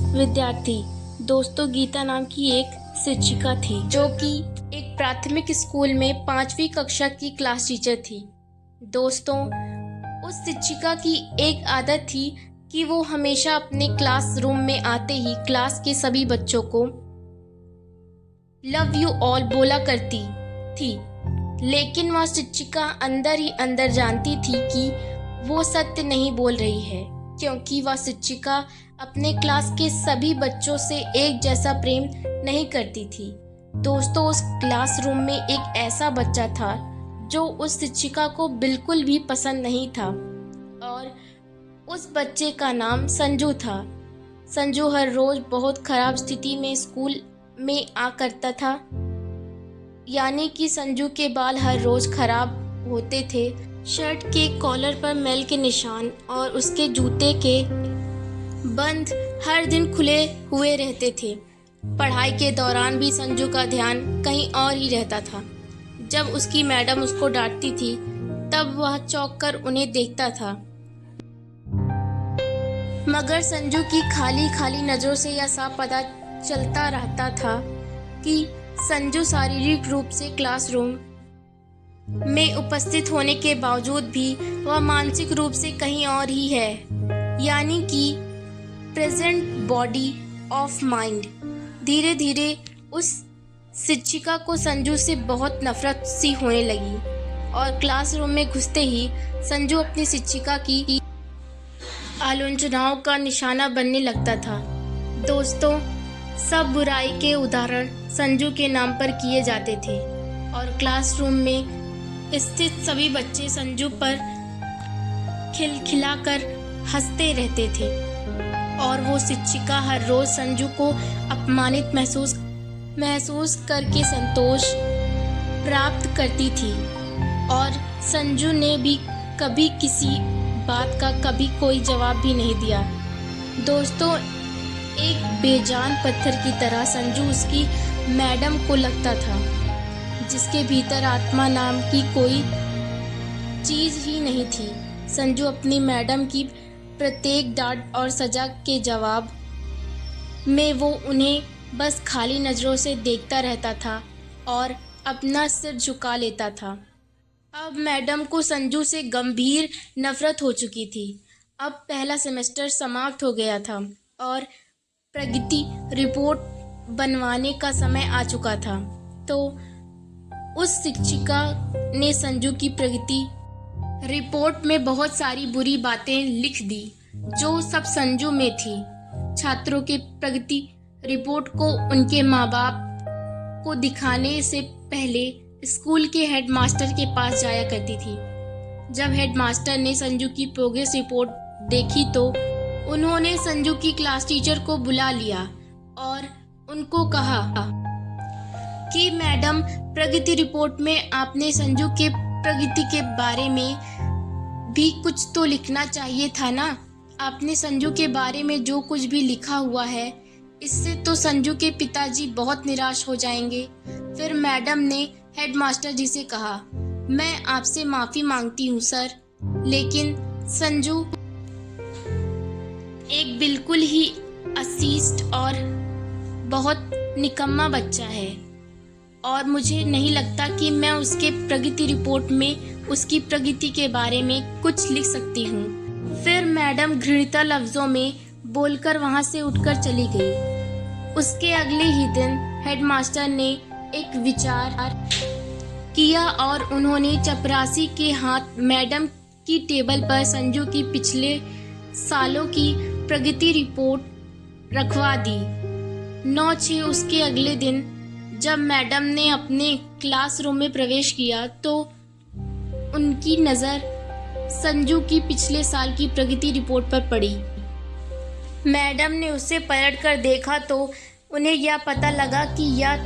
विद्यार्थी। दोस्तों, गीता नाम की एक शिक्षिका थी जो कि एक प्राथमिक स्कूल में 5वीं कक्षा की क्लास टीचर थी। दोस्तों, उस शिक्षिका की एक आदत थी कि वो हमेशा अपने क्लासरूम में आते ही क्लास के सभी बच्चों को लव यू ऑल बोला करती थी। लेकिन वह शिक्षिका अंदर ही अंदर जानती थी कि वो सत्य नहीं बोल रही है, क्योंकि वह शिक्षिका अपने क्लास के सभी बच्चों से एक जैसा प्रेम नहीं करती थी। दोस्तों, उस क्लासरूम में एक ऐसा बच्चा था जो उस शिक्षिका को बिल्कुल भी पसंद नहीं था, और उस बच्चे का नाम संजू था। संजू हर रोज बहुत खराब स्थिति में स्कूल में आ करता था, यानी कि संजू के बाल हर रोज खराब होते थे। शर्ट के कॉलर पर मैल के निशान और उसके जूते के बंद हर दिन खुले हुए रहते थे। पढ़ाई के दौरान भी संजू का ध्यान कहीं और ही रहता था। जब उसकी मैडम उसको डांटती थी तब वह चौंक कर उन्हें देखता था, मगर संजू की खाली खाली नजरों से यह साफ पता चलता रहता था कि संजू शारीरिक रूप से क्लासरूम में उपस्थित होने के बावजूद भी वह मानसिक रूप से कहीं और ही है, यानी कि प्रेजेंट बॉडी ऑफ माइंड। धीरे धीरे उस शिक्षिका को संजू से बहुत नफरत सी होने लगी और क्लासरूम में घुसते ही संजू अपनी शिक्षिका की आलोचनाओं का निशाना बनने लगता था। दोस्तों, सब बुराई के उदाहरण संजू के नाम पर किए जाते थे और क्लासरूम में स्थित सभी बच्चे संजू पर खिलखिलाकर हंसते रहते थे, और वो शिक्षिका हर रोज संजू को अपमानित महसूस करके संतोष प्राप्त करती थी, और संजू ने भी कभी किसी बात का कभी कोई जवाब भी नहीं दिया। दोस्तों, एक बेजान पत्थर की तरह संजू उसकी मैडम को लगता था, जिसके भीतर आत्मा नाम की कोई चीज ही नहीं थी। संजू अपनी मैडम की प्रत्येक डांट और सजा के जवाब में वो उन्हें बस खाली नजरों से देखता रहता था और अपना सिर झुका लेता था। अब मैडम को संजू से गंभीर नफरत हो चुकी थी। अब पहला सेमेस्टर समाप्त हो गया था और प्रगति रिपोर्ट बनवाने का समय आ चुका था। तो उस शिक्षिका ने संजू की प्रगति रिपोर्ट में बहुत सारी बुरी बातें लिख दी, जो सब संजू में थी। छात्रों के प्रगति रिपोर्ट को उनके माँ बाप को दिखाने से पहले स्कूल के हेडमास्टर के पास जाया करती थी। जब हेडमास्टर ने संजू की प्रोग्रेस रिपोर्ट देखी तो उन्होंने संजू की क्लास टीचर को बुला लिया और उनको कहा कि मैडम, प्रगति रिपोर्ट में आपने संजू के प्रगति के बारे में भी कुछ तो लिखना चाहिए था ना। आपने संजू के बारे में जो कुछ भी लिखा हुआ है, इससे तो संजू के पिताजी बहुत निराश हो जाएंगे। फिर मैडम ने हेडमास्टर जी से कहा, मैं आपसे माफी मांगती हूँ सर, लेकिन संजू एक बिल्कुल ही अशिष्ट और बहुत निकम्मा बच्चा है और मुझे नहीं लगता कि मैं उसके प्रगति रिपोर्ट में उसकी प्रगति के बारे में कुछ लिख सकती हूँ। फिर मैडम घृणित लफ्जों में बोलकर वहाँ से उठकर चली गई। उसके अगले ही दिन हेडमास्टर ने एक विचार किया और उन्होंने चपरासी के हाथ मैडम की टेबल पर संजू की पिछले सालों की प्रगति रिपोर्ट रखवा दी। 9/6 उसके अगले दिन जब मैडम ने अपने क्लासरूम में प्रवेश किया तो उनकी नज़र संजू की पिछले साल की प्रगति रिपोर्ट पर पड़ी। मैडम ने उसे पलटकर देखा तो उन्हें यह पता लगा कि यह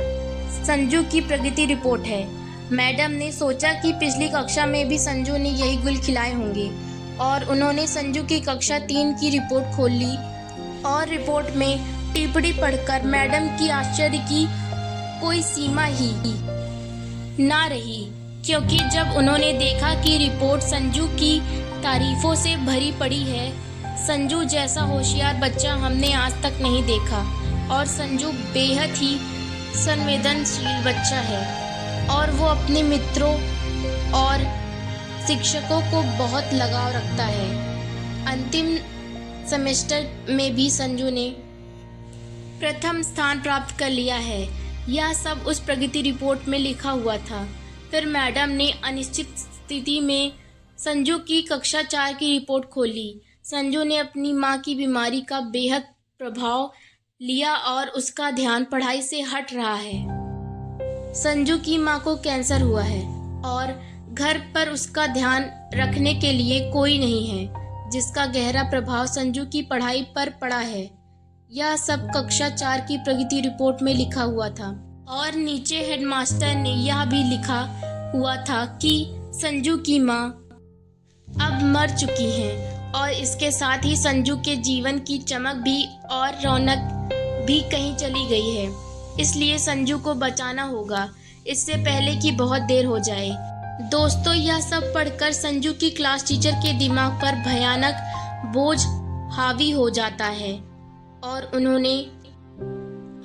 संजू की प्रगति रिपोर्ट है। मैडम ने सोचा कि पिछली कक्षा में भी संजू ने यही गुल खिलाए होंगे और उन्होंने संजू की कक्षा 3 की रिपोर्ट खोल ली और रिपोर्ट में टिप्पणी पढ़कर मैडम की आश्चर्य की कोई सीमा ही ना रही, क्योंकि जब उन्होंने देखा कि रिपोर्ट संजू की तारीफों से भरी पड़ी है, संजू जैसा होशियार बच्चा हमने आज तक नहीं देखा और संजू बेहद ही संवेदनशील बच्चा है और वो अपने मित्रों और शिक्षकों को बहुत लगाव रखता है। अंतिम सेमेस्टर में भी संजू ने प्रथम स्थान प्राप्त कर लिया है। यह सब उस प्रगति रिपोर्ट में लिखा हुआ था। फिर मैडम ने अनिश्चित स्थिति में संजू की कक्षा 4 की रिपोर्ट खोली। संजू ने अपनी माँ की बीमारी का बेहद प्रभाव लिया और उसका ध्यान पढ़ाई से हट रहा है। संजू की माँ को कैंसर हुआ है और घर पर उसका ध्यान रखने के लिए कोई नहीं है, जिसका गहरा प्रभाव संजू की पढ़ाई पर पड़ा है। यह सब कक्षा 4 की प्रगति रिपोर्ट में लिखा हुआ था और नीचे हेडमास्टर ने यह भी लिखा हुआ था कि संजू की माँ अब मर चुकी हैं और इसके साथ ही संजू के जीवन की चमक भी और रौनक भी कहीं चली गई है। इसलिए संजू को बचाना होगा, इससे पहले कि बहुत देर हो जाए। दोस्तों, यह सब पढ़कर संजू की क्लास टीचर के दिमाग पर भयानक बोझ हावी हो जाता है और उन्होंने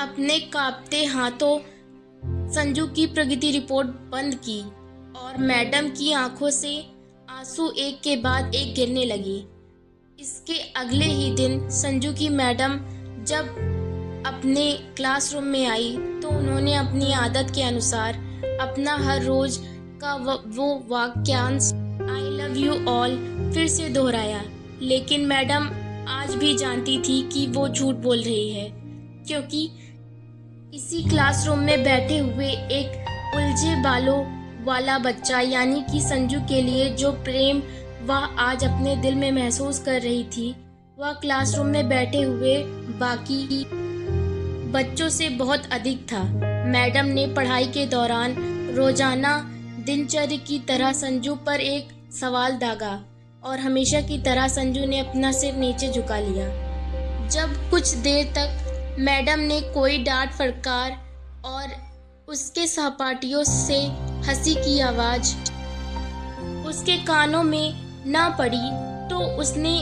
अपने कांपते हाथों संजू की प्रगति रिपोर्ट बंद की और मैडम की आंखों से आंसू एक के बाद एक गिरने लगे। इसके अगले ही दिन संजू की मैडम जब अपने क्लासरूम में आई तो उन्होंने अपनी आदत के अनुसार अपना हर रोज का वो वाक्यांश आई लव यू ऑल फिर से दोहराया। लेकिन मैडम आज भी जानती थी कि वो झूठ बोल रही है, क्योंकि इसी क्लासरूम में बैठे हुए एक उलझे बालों वाला बच्चा यानी कि संजू के लिए जो प्रेम वह आज अपने दिल में महसूस कर रही थी, वह क्लासरूम में बैठे हुए बाकी बच्चों से बहुत अधिक था। मैडम ने पढ़ाई के दौरान रोजाना दिनचर्या की तरह संजू पर एक सवाल दागा और हमेशा की तरह संजू ने अपना सिर नीचे झुका लिया। जब कुछ देर तक मैडम ने कोई डांट फटकार और उसके सहपाठियों से हंसी की आवाज उसके कानों में ना पड़ी तो उसने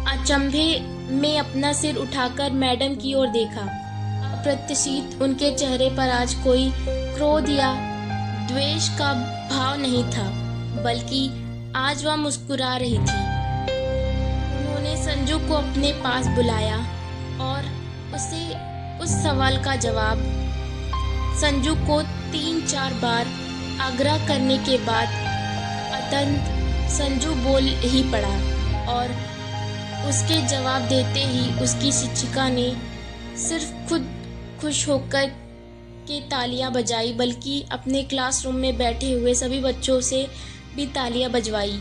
अचंभे में अपना सिर उठाकर मैडम की ओर देखा। अप्रत्याशित उनके चेहरे पर आज कोई क्रोध या द्वेष का भाव नहीं था, बल्कि आज वह मुस्कुरा रही थी। उन्होंने संजू को अपने पास बुलाया और उसे उस सवाल का जवाब संजू को 3-4 बार आग्रह करने के बाद अतंत संजू बोल ही पड़ा और उसके जवाब देते ही उसकी शिक्षिका ने सिर्फ खुद खुश होकर के तालियां बजाई, बल्कि अपने क्लासरूम में बैठे हुए सभी बच्चों से भी तालियां बजवाई।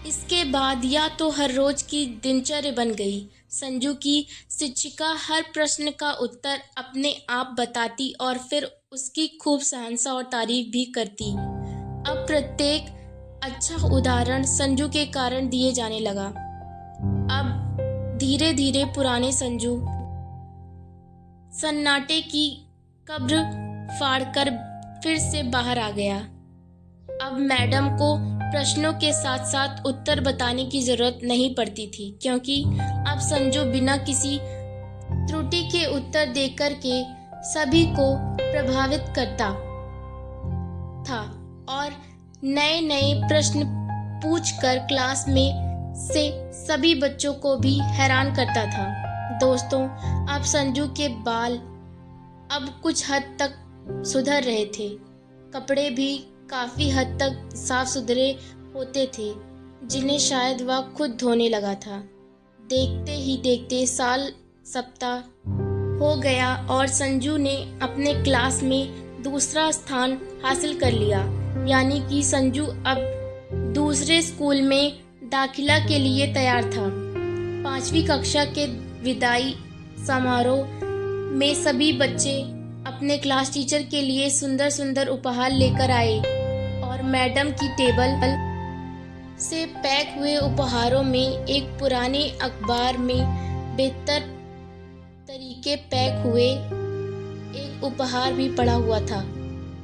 इसके बाद या तो हर रोज की दिनचर्या बन गई। संजू की शिक्षिका हर प्रश्न का उत्तर अपने आप बताती और फिर उसकी खूब प्रशंसा और तारीफ भी करती। अब प्रत्येक अच्छा उदाहरण संजू के कारण दिए जाने लगा। अब धीरे धीरे पुराने संजू सन्नाटे की कब्र फाड़कर फिर से बाहर आ गया। अब मैडम को प्रश्नों के साथ साथ उत्तर बताने की जरूरत नहीं पड़ती थी, क्योंकि अब संजू बिना किसी त्रुटि के उत्तर देकर के सभी को प्रभावित करता था और नए नए प्रश्न पूछकर क्लास में से सभी बच्चों को भी हैरान करता था। दोस्तों, अब संजू के बाल अब कुछ हद तक सुधर रहे थे। कपड़े भी काफी हद तक साफ सुथरे होते थे, जिन्हें शायद वह खुद धोने लगा था। देखते ही देखते साल सप्ताह हो गया और संजू ने अपने क्लास में दूसरा स्थान हासिल कर लिया। यानी कि संजू अब दूसरे स्कूल में दाखिला के लिए तैयार था। 5वीं कक्षा के विदाई समारोह में सभी बच्चे अपने क्लास टीचर के लिए सुंदर सुंदर उपहार लेकर आए और मैडम की टेबल से पैक हुए उपहारों में एक पुराने अखबार में बेहतर तरीके पैक हुए एक उपहार भी पड़ा हुआ था।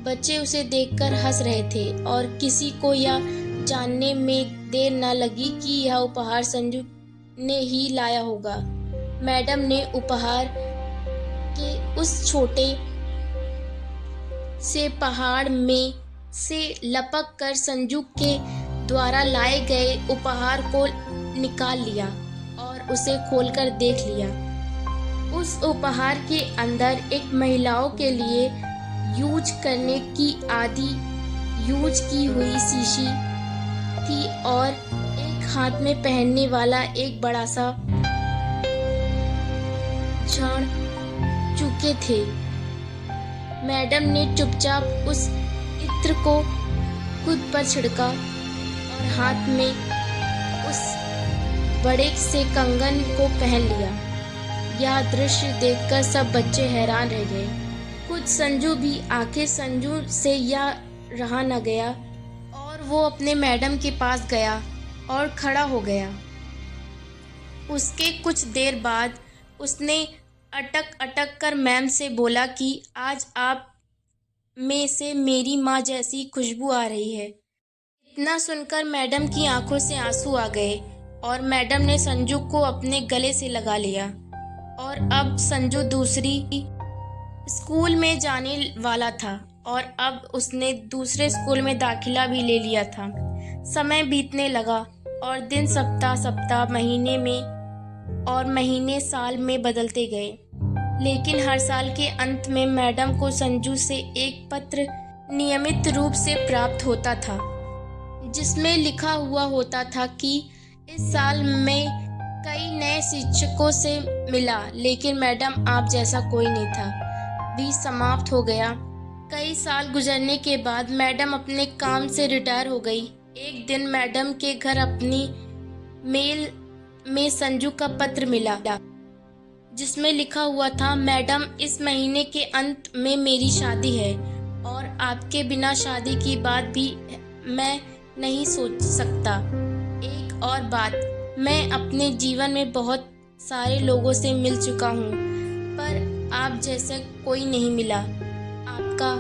बच्चे उसे देखकर हंस रहे थे और किसी को यह जानने में देर न लगी कि यह उपहार संजू ने ही लाया होगा। मैडम ने उपहार के उस छोटे से पहाड़ में से लपक कर संजू के द्वारा लाए गए उपहार को निकाल लिया और उसे खोलकर देख लिया। उस उपहार के अंदर एक महिलाओं के लिए यूज करने की आदि यूज की हुई शीशी थी और एक हाथ में पहनने वाला एक बड़ा सा क्षण चुके थे। मैडम ने चुपचाप उस इत्र को खुद पर छिड़का और हाथ में उस बड़े से कंगन को पहन लिया। यह दृश्य देखकर सब बच्चे हैरान रह गए, खुद संजू भी। आखिर संजू से यह रहा न गया और वो अपने मैडम के पास गया और खड़ा हो गया। उसके कुछ देर बाद उसने अटक अटक कर मैम से बोला कि आज आप में से मेरी माँ जैसी खुशबू आ रही है। इतना सुनकर मैडम की आंखों से आंसू आ गए और मैडम ने संजू को अपने गले से लगा लिया। और अब संजू दूसरी स्कूल में जाने वाला था और अब उसने दूसरे स्कूल में दाखिला भी ले लिया था। समय बीतने लगा और दिन सप्ताह महीने में और महीने साल में बदलते गए। लेकिन हर साल के अंत में मैडम को संजू से एक पत्र नियमित रूप से प्राप्त होता था, जिसमें लिखा हुआ होता था कि इस साल में कई नए शिक्षकों से मिला, लेकिन मैडम आप जैसा कोई नहीं था भी समाप्त हो गया। कई साल गुजरने के बाद मैडम अपने काम से रिटायर हो गई। एक दिन मैडम के घर अपनी मेल में संजू का पत्र मिला, जिसमें लिखा हुआ था, मैडम इस महीने के अंत में मेरी शादी है और आपके बिना शादी की बात भी मैं नहीं सोच सकता। एक और बात, मैं अपने जीवन में बहुत सारे लोगों से मिल चुका हूँ, पर आप जैसे कोई नहीं मिला। आपका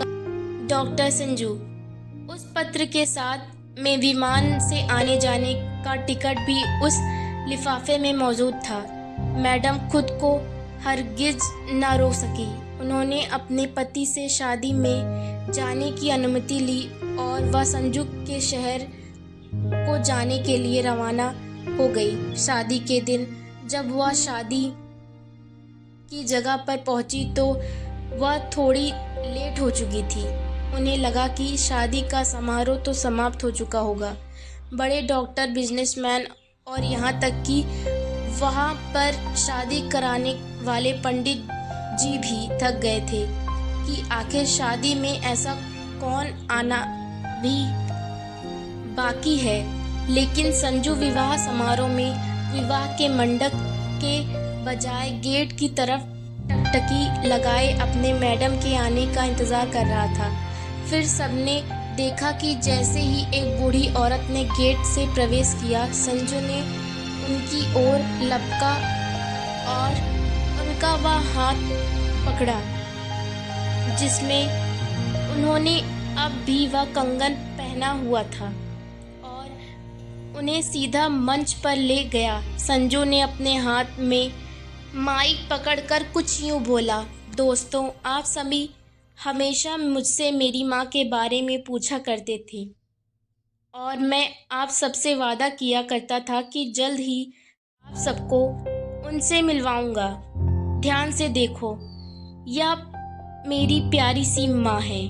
डॉक्टर संजू। उस पत्र के साथ में विमान से आने जाने का टिकट भी उस लिफाफे में मौजूद था। मैडम खुद को हरगिज न रोक सकी। उन्होंने अपने पति से शादी में जाने की अनुमति ली और वह संजू के शहर को जाने के लिए रवाना हो गई। शादी के दिन जब वह शादी की जगह पर पहुंची तो वह थोड़ी लेट हो चुकी थी। उन्हें लगा कि शादी का समारोह तो समाप्त हो चुका होगा। बड़े डॉक्टर, बिजनेसमैन और यहाँ तक कि वहाँ पर शादी कराने वाले पंडित जी भी थक गए थे कि आखिर शादी में ऐसा कौन आना भी बाकी है। लेकिन संजू विवाह समारोह में विवाह के मंडप के बजाय गेट की तरफ टकटकी लगाए अपने मैडम के आने का इंतजार कर रहा था। फिर सबने देखा कि जैसे ही एक बूढ़ी औरत ने गेट से प्रवेश किया, संजू ने उनकी ओर लपका और उनका वह हाथ पकड़ा जिसमें उन्होंने अब भी वह कंगन पहना हुआ था और उन्हें सीधा मंच पर ले गया। संजू ने अपने हाथ में माइक पकड़कर कुछ यूँ बोला, दोस्तों, आप सभी हमेशा मुझसे मेरी माँ के बारे में पूछा करते थे और मैं आप सबसे वादा किया करता था कि जल्द ही आप सबको उनसे मिलवाऊंगा। ध्यान से देखो, यह मेरी प्यारी सी माँ है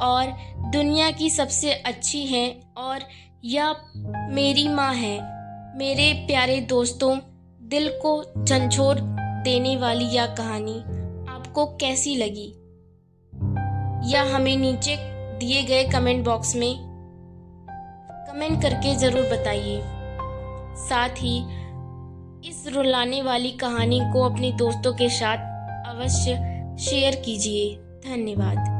और दुनिया की सबसे अच्छी है और यह मेरी माँ है। मेरे प्यारे दोस्तों, दिल को झंझोर देने वाली यह कहानी आपको कैसी लगी, यह हमें नीचे दिए गए कमेंट बॉक्स में कमेंट करके ज़रूर बताइए। साथ ही इस रुलाने वाली कहानी को अपने दोस्तों के साथ अवश्य शेयर कीजिए। धन्यवाद।